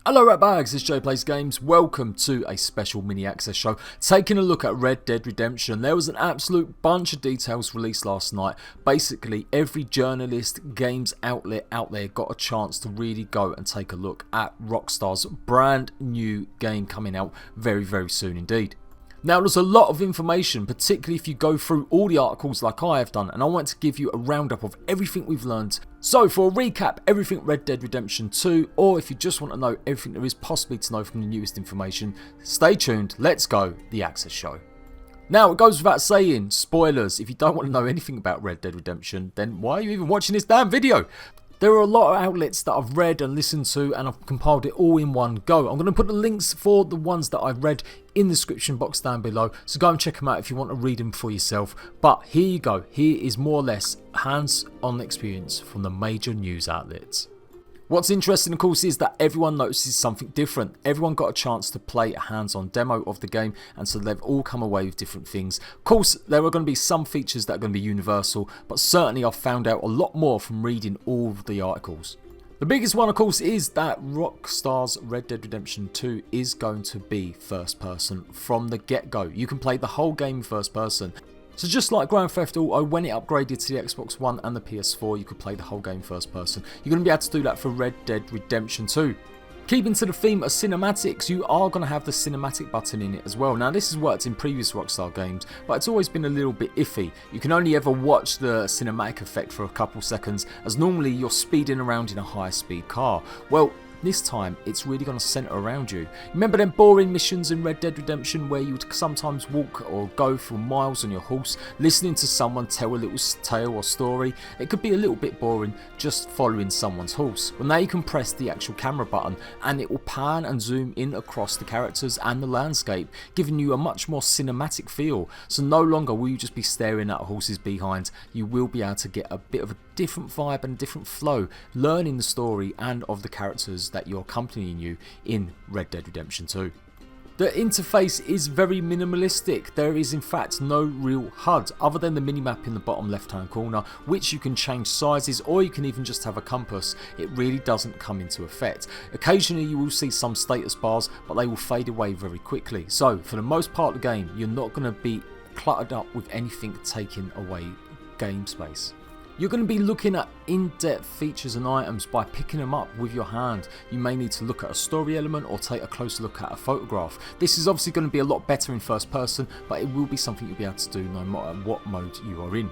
Hello Ratbags, it's Jade Plays Games. Welcome to a special mini access show taking a look at Red Dead Redemption. There was an absolute bunch of details released last night. Basically every journalist, games outlet out there got a chance to really go and take a look at Rockstar's brand new game coming out very soon indeed. Now there's a lot of information, particularly if you go through all the articles like I have done, and I want to give you a roundup of everything we've learned. So for a recap, everything Red Dead Redemption 2, or if you just want to know everything there is possibly to know from the newest information, stay tuned, let's go, the access show. Now it goes without saying, spoilers, if you don't want to know anything about Red Dead Redemption, then why are you even watching this damn video? There are a lot of outlets that I've read and listened to, and I've compiled it all in one go. I'm going to put the links for the ones that I've read in the description box down below, so go and check them out if you want to read them for yourself. But here you go, here is more or less hands-on experience from the major news outlets. What's interesting of course is that everyone notices something different. Everyone got a chance to play a hands-on demo of the game, and so they've all come away with different things. Of course there are going to be some features that are going to be universal, but certainly I've found out a lot more from reading all of the articles. The biggest one of course is that Rockstar's Red Dead Redemption 2 is going to be first person from the get-go. You can play the whole game first person. So just like Grand Theft Auto, when it upgraded to the Xbox One and the PS4, you could play the whole game first person. You're going to be able to do that for Red Dead Redemption 2. Keeping to the theme of cinematics, you are going to have the cinematic button in it as well. Now this has worked in previous Rockstar games, but it's always been a little bit iffy. You can only ever watch the cinematic effect for a couple seconds, as normally you're speeding around in a high speed car. Well, this time it's really going to centre around you. Remember them boring missions in Red Dead Redemption where you would sometimes walk or go for miles on your horse listening to someone tell a little tale or story? It could be a little bit boring just following someone's horse. Well, now you can press the actual camera button and it will pan and zoom in across the characters and the landscape, giving you a much more cinematic feel. So no longer will you just be staring at a horse's behind, you will be able to get a bit of a different vibe and a different flow, learning the story and of the characters that you're accompanying you in Red Dead Redemption 2. The interface is very minimalistic. There is in fact no real HUD other than the minimap in the bottom left hand corner, which you can change sizes or you can even just have a compass. It really doesn't come into effect. Occasionally you will see some status bars, but they will fade away very quickly. So for the most part of the game, you're not going to be cluttered up with anything taking away game space. You're going to be looking at in-depth features and items by picking them up with your hand. You may need to look at a story element or take a closer look at a photograph. This is obviously going to be a lot better in first person, but it will be something you'll be able to do no matter what mode you are in.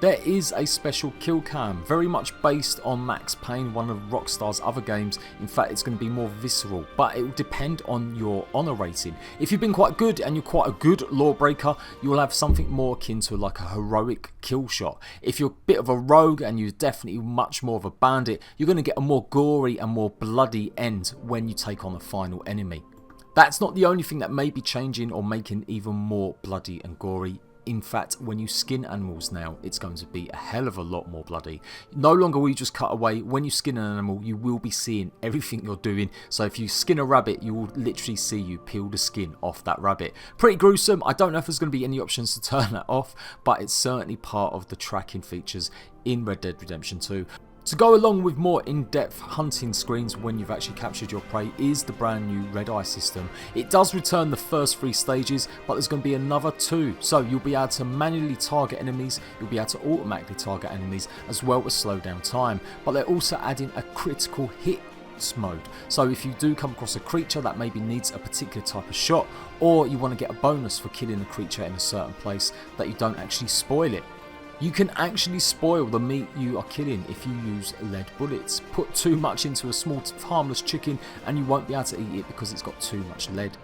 There is a special kill cam, very much based on Max Payne, one of Rockstar's other games. In fact, it's going to be more visceral, but it will depend on your honour rating. If you've been quite good and you're quite a good lawbreaker, you will have something more akin to like a heroic kill shot. If you're a bit of a rogue and you're definitely much more of a bandit, you're going to get a more gory and more bloody end when you take on the final enemy. That's not the only thing that may be changing or making even more bloody and gory. In fact, when you skin animals now, it's going to be a hell of a lot more bloody. No longer will you just cut away. When you skin an animal, you will be seeing everything you're doing. So if you skin a rabbit, you will literally see you peel the skin off that rabbit. Pretty gruesome. I don't know if there's going to be any options to turn that off, but it's certainly part of the tracking features in Red Dead Redemption 2. To go along with more in-depth hunting screens when you've actually captured your prey is the brand new red eye system. It does return the first 3 stages, but there's going to be another 2. So you'll be able to manually target enemies, you'll be able to automatically target enemies, as well as slow down time. But they're also adding a critical hits mode. So if you do come across a creature that maybe needs a particular type of shot, or you want to get a bonus for killing a creature in a certain place, that you don't actually spoil it. You can actually spoil the meat you are killing if you use lead bullets. Put too much into a small harmless chicken and you won't be able to eat it because it's got too much lead.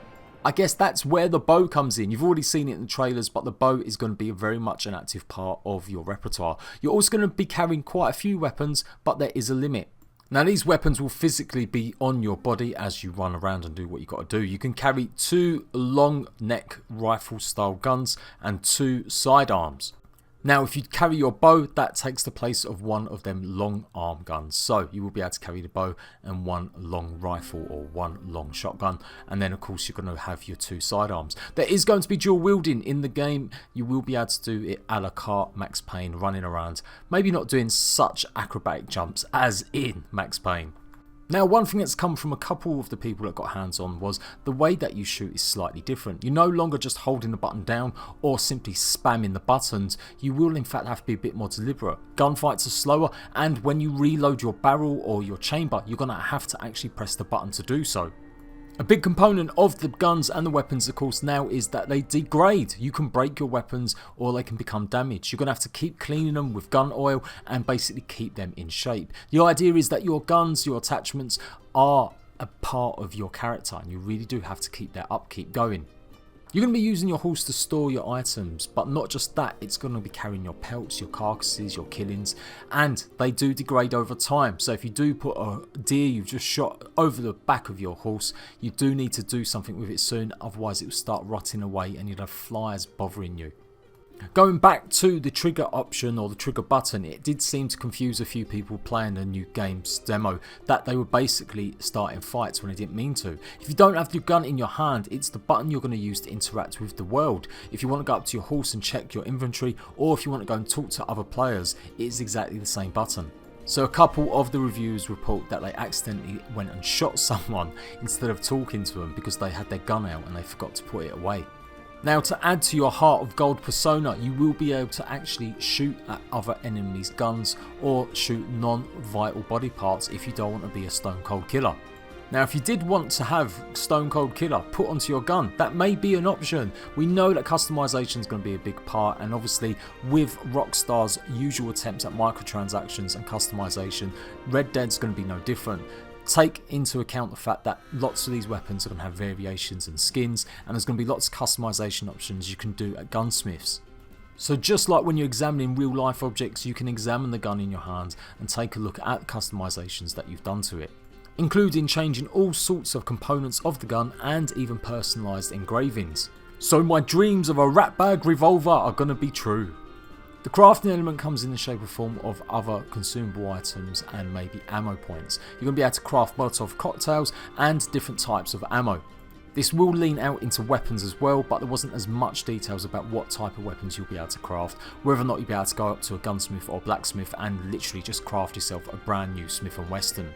I guess that's where the bow comes in. You've already seen it in the trailers, but the bow is going to be very much an active part of your repertoire. You're also going to be carrying quite a few weapons, but there is a limit. Now these weapons will physically be on your body as you run around and do what you've got to do. You can carry 2 long neck rifle style guns and 2 sidearms. Now if you carry your bow, that takes the place of one of them long arm guns. So you will be able to carry the bow and 1 long rifle or 1 long shotgun. And then of course you're going to have your 2 sidearms. There is going to be dual wielding in the game. You will be able to do it a la carte Max Payne, running around. Maybe not doing such acrobatic jumps as in Max Payne. Now, one thing that's come from a couple of the people that got hands on was the way that you shoot is slightly different. You're no longer just holding the button down or simply spamming the buttons. You will in fact have to be a bit more deliberate. Gunfights are slower, and when you reload your barrel or your chamber, you're going to have to actually press the button to do so. A big component of the guns and the weapons, of course, now is that they degrade. You can break your weapons or they can become damaged. You're going to have to keep cleaning them with gun oil and basically keep them in shape. The idea is that your guns, your attachments are a part of your character, and you really do have to keep that upkeep going. You're going to be using your horse to store your items, but not just that, it's going to be carrying your pelts, your carcasses, your killings, and they do degrade over time. So if you do put a deer you've just shot over the back of your horse, you do need to do something with it soon, otherwise it will start rotting away and you'll have flies bothering you. Going back to the trigger option or the trigger button, it did seem to confuse a few people playing the new game's demo, that they were basically starting fights when they didn't mean to. If you don't have your gun in your hand, it's the button you're going to use to interact with the world. If you want to go up to your horse and check your inventory, or if you want to go and talk to other players, it is exactly the same button. So a couple of the reviewers report that they accidentally went and shot someone instead of talking to them because they had their gun out and they forgot to put it away. Now, to add to your Heart of Gold persona, you will be able to actually shoot at other enemies' guns or shoot non-vital body parts if you don't want to be a stone cold killer. Now, if you did want to have stone cold killer put onto your gun, that may be an option. We know that customization is going to be a big part, and obviously with Rockstar's usual attempts at microtransactions and customization, Red Dead's going to be no different. Take into account the fact that lots of these weapons are going to have variations and skins, and there's going to be lots of customization options you can do at gunsmiths. So just like when you're examining real life objects, you can examine the gun in your hands and take a look at the customizations that you've done to it, including changing all sorts of components of the gun and even personalised engravings. So my dreams of a rat bag revolver are going to be true. The crafting element comes in the shape or form of other consumable items and maybe ammo points. You're going to be able to craft Molotov cocktails and different types of ammo. This will lean out into weapons as well, but there wasn't as much details about what type of weapons you'll be able to craft, whether or not you'll be able to go up to a gunsmith or blacksmith and literally just craft yourself a brand new Smith & Wesson.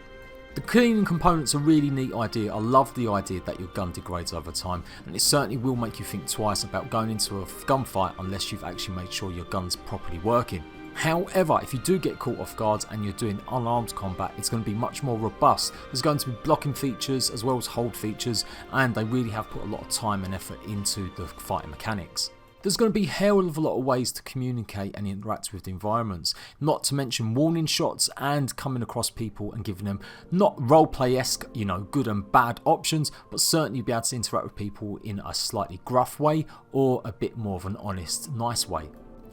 The cleaning component's a really neat idea. I love the idea that your gun degrades over time, and it certainly will make you think twice about going into a gunfight unless you've actually made sure your gun's properly working. However, if you do get caught off guard and you're doing unarmed combat, it's going to be much more robust. There's going to be blocking features as well as hold features, and they really have put a lot of time and effort into the fighting mechanics. There's going to be a hell of a lot of ways to communicate and interact with the environments, not to mention warning shots and coming across people and giving them not roleplay-esque, good and bad options, but certainly be able to interact with people in a slightly gruff way or a bit more of an honest, nice way.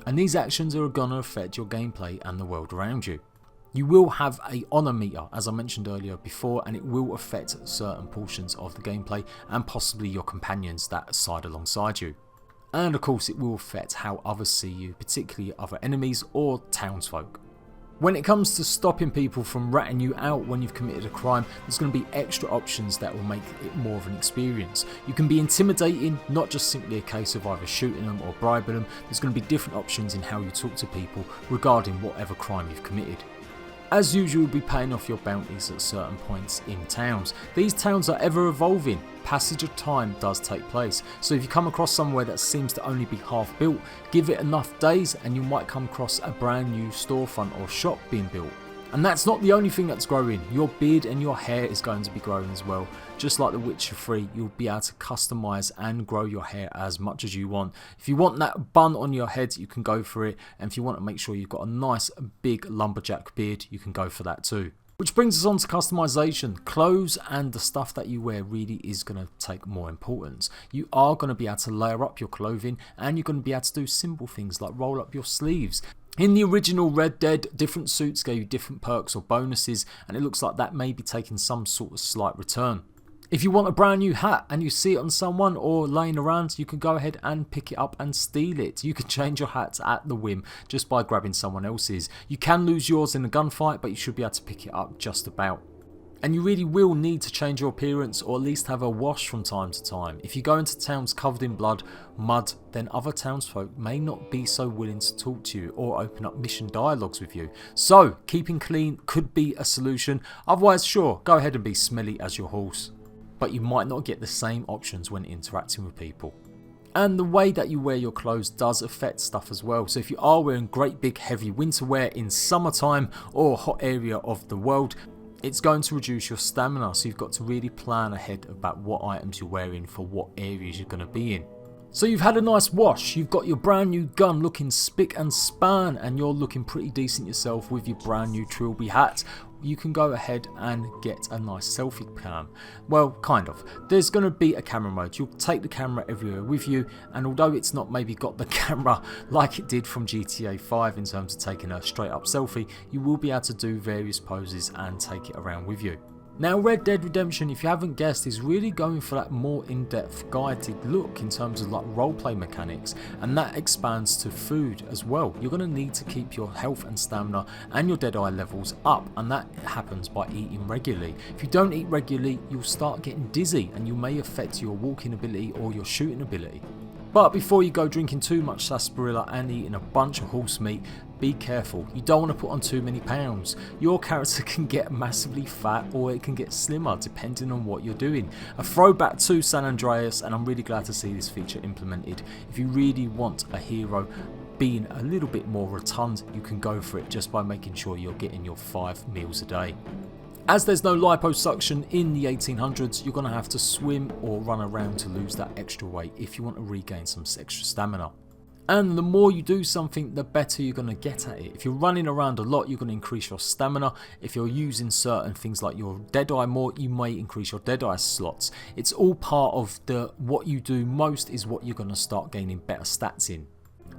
And these actions are going to affect your gameplay and the world around you. You will have a honour meter, as I mentioned earlier before, and it will affect certain portions of the gameplay and possibly your companions that side alongside you. And of course it will affect how others see you, particularly other enemies or townsfolk. When it comes to stopping people from ratting you out when you've committed a crime, there's going to be extra options that will make it more of an experience. You can be intimidating, not just simply a case of either shooting them or bribing them. There's going to be different options in how you talk to people regarding whatever crime you've committed. As usual, you'll be paying off your bounties at certain points in towns. These towns are ever evolving. Passage of time does take place. So if you come across somewhere that seems to only be half built, give it enough days and you might come across a brand new storefront or shop being built. And that's not the only thing that's growing. Your beard and your hair is going to be growing as well. Just like The Witcher 3, you'll be able to customise and grow your hair as much as you want. If you want that bun on your head, you can go for it. And if you want to make sure you've got a nice big lumberjack beard, you can go for that too. Which brings us on to customization. Clothes and the stuff that you wear really is going to take more importance. You are going to be able to layer up your clothing, and you're going to be able to do simple things like roll up your sleeves. In the original Red Dead, different suits gave you different perks or bonuses, and it looks like that may be taking some sort of slight return. If you want a brand new hat and you see it on someone or laying around, you can go ahead and pick it up and steal it. You can change your hats at the whim just by grabbing someone else's. You can lose yours in a gunfight, but you should be able to pick it up just about. And you really will need to change your appearance or at least have a wash from time to time. If you go into towns covered in blood, mud, then other townsfolk may not be so willing to talk to you or open up mission dialogues with you. So keeping clean could be a solution. Otherwise, sure, go ahead and be smelly as your horse. But you might not get the same options when interacting with people. And the way that you wear your clothes does affect stuff as well. So if you are wearing great big heavy winter wear in summertime or a hot area of the world, it's going to reduce your stamina, so you've got to really plan ahead about what items you're wearing for what areas you're going to be in. So you've had a nice wash, you've got your brand new gun looking spick and span, and you're looking pretty decent yourself with your brand new trilby hat. You can go ahead and get a nice selfie cam. Well, kind of. There's going to be a camera mode. You'll take the camera everywhere with you, and although it's not maybe got the camera like it did from GTA 5 in terms of taking a straight up selfie, you will be able to do various poses and take it around with you. Now, Red Dead Redemption, if you haven't guessed, is really going for that more in-depth guided look in terms of like roleplay mechanics, and that expands to food as well. You're going to need to keep your health and stamina and your Deadeye levels up, and that happens by eating regularly. If you don't eat regularly, you'll start getting dizzy and you may affect your walking ability or your shooting ability. But before you go drinking too much sarsaparilla and eating a bunch of horse meat, be careful. You don't want to put on too many pounds. Your character can get massively fat or it can get slimmer depending on what you're doing. A throwback to San Andreas, and I'm really glad to see this feature implemented. If you really want a hero being a little bit more rotund, you can go for it just by making sure you're getting your 5 meals a day. As there's no liposuction in the 1800s, you're going to have to swim or run around to lose that extra weight if you want to regain some extra stamina. And the more you do something, the better you're going to get at it. If you're running around a lot, you're going to increase your stamina. If you're using certain things like your Deadeye more, you may increase your Deadeye slots. It's all part of what you do most is what you're going to start gaining better stats in.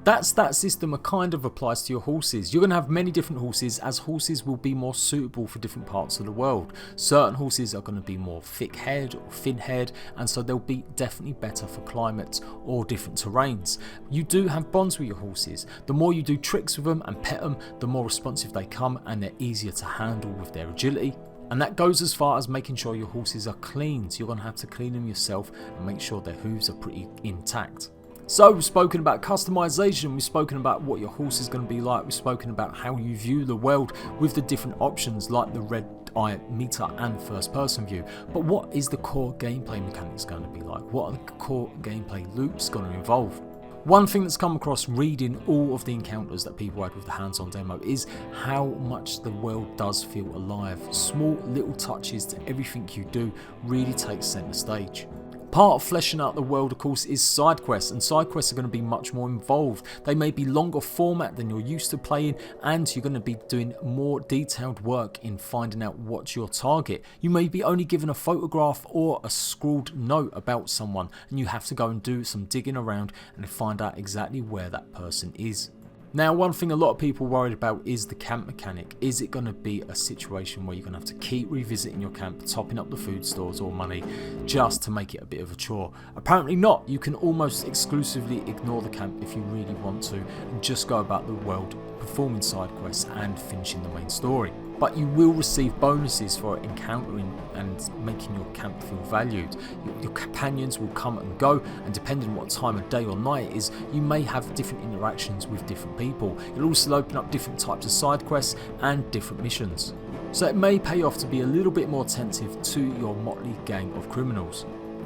That stat system kind of applies to your horses. You're going to have many different horses, as horses will be more suitable for different parts of the world. Certain horses are going to be more thick head or thin head, and so they'll be definitely better for climates or different terrains. You do have bonds with your horses. The more you do tricks with them and pet them, the more responsive they come and they're easier to handle with their agility. And that goes as far as making sure your horses are clean. So you're going to have to clean them yourself and make sure their hooves are pretty intact. So we've spoken about customization, we've spoken about what your horse is going to be like, we've spoken about how you view the world with the different options like the red eye meter and first person view. But what is the core gameplay mechanics going to be like? What are the core gameplay loops going to involve? One thing that's come across reading all of the encounters that people had with the hands-on demo is how much the world does feel alive. Small little touches to everything you do really takes centre stage. Part of fleshing out the world, of course, is side quests, and side quests are going to be much more involved. They may be longer format than you're used to playing, and you're going to be doing more detailed work in finding out what's your target. You may be only given a photograph or a scrawled note about someone, and you have to go and do some digging around and find out exactly where that person is. Now, one thing a lot of people worried about is the camp mechanic. Is it going to be a situation where you're going to have to keep revisiting your camp, topping up the food stores or money just to make it a bit of a chore? Apparently not. You can almost exclusively ignore the camp if you really want to and just go about the world, performing side quests and finishing the main story. But you will receive bonuses for encountering and making your camp feel valued. Your companions will come and go, and depending on what time of day or night it is, you may have different interactions with different people. It'll also open up different types of side quests and different missions. So it may pay off to be a little bit more attentive to your motley gang of criminals.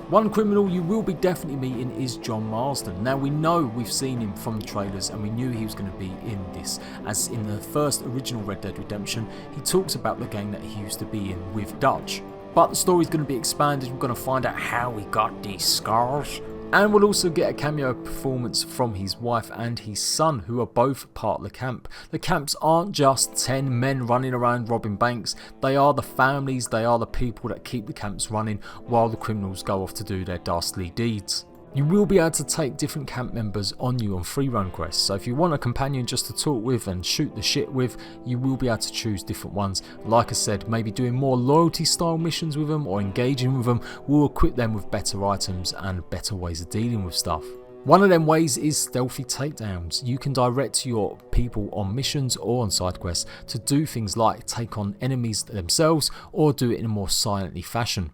One criminal you will be definitely meeting is John Marsden. Now we know we've seen him from the trailers and we knew he was going to be in this, as in the first original Red Dead Redemption he talks about the gang that he used to be in with Dutch. But the story's going to be expanded, we're going to find out how he got these scars. And we'll also get a cameo performance from his wife and his son, who are both part of the camp. The camps aren't just 10 men running around robbing banks, they are the families, they are the people that keep the camps running while the criminals go off to do their dastardly deeds. You will be able to take different camp members on you on free run quests, so if you want a companion just to talk with and shoot the shit with, you will be able to choose different ones. Like I said, maybe doing more loyalty style missions with them or engaging with them will equip them with better items and better ways of dealing with stuff. One of them ways is stealthy takedowns. You can direct your people on missions or on side quests to do things like take on enemies themselves or do it in a more silently fashion.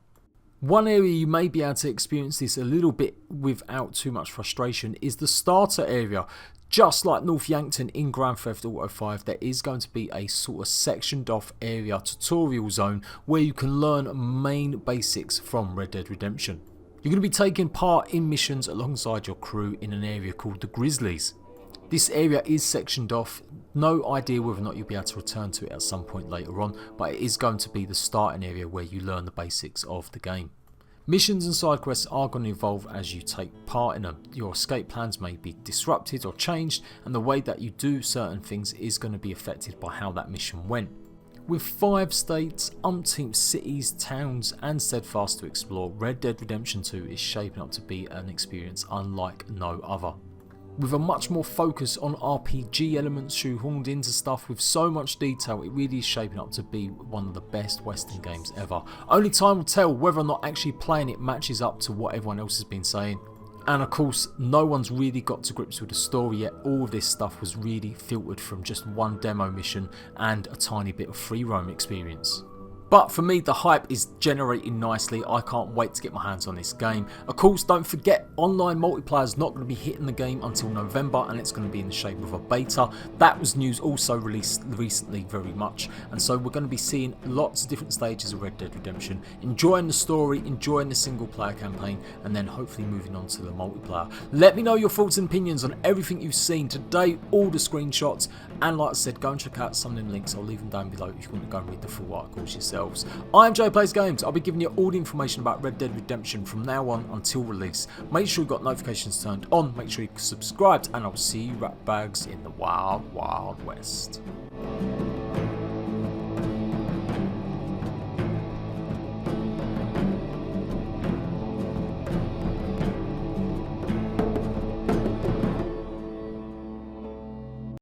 One area you may be able to experience this a little bit without too much frustration is the starter area. Just like North Yankton in Grand Theft Auto 5, there is going to be a sort of sectioned off area tutorial zone where you can learn main basics from Red Dead Redemption. You're going to be taking part in missions alongside your crew in an area called the Grizzlies. This area is sectioned off, no idea whether or not you'll be able to return to it at some point later on, but it is going to be the starting area where you learn the basics of the game. Missions and side quests are going to evolve as you take part in them. Your escape plans may be disrupted or changed, and the way that you do certain things is going to be affected by how that mission went. With 5 states, umpteenth cities, towns and steadfast to explore, Red Dead Redemption 2 is shaping up to be an experience unlike no other. With a much more focus on RPG elements shoehorned into stuff with so much detail, it really is shaping up to be one of the best Western games ever. Only time will tell whether or not actually playing it matches up to what everyone else has been saying. And of course, no one's really got to grips with the story yet. All of this stuff was really filtered from just one demo mission and a tiny bit of free roam experience. But for me, the hype is generating nicely. I can't wait to get my hands on this game. Of course, don't forget, online multiplayer is not going to be hitting the game until November, and it's going to be in the shape of a beta. That was news also released recently very much, and so we're going to be seeing lots of different stages of Red Dead Redemption, enjoying the story, enjoying the single player campaign, and then hopefully moving on to the multiplayer. Let me know your thoughts and opinions on everything you've seen today, all the screenshots, and like I said, go and check out some of the links. I'll leave them down below if you want to go and read the full articles yourself. I'm Jade Plays Games. I'll be giving you all the information about Red Dead Redemption from now on until release. Make sure you've got notifications turned on, make sure you're subscribed, and I'll see you rat bags in the wild, wild west.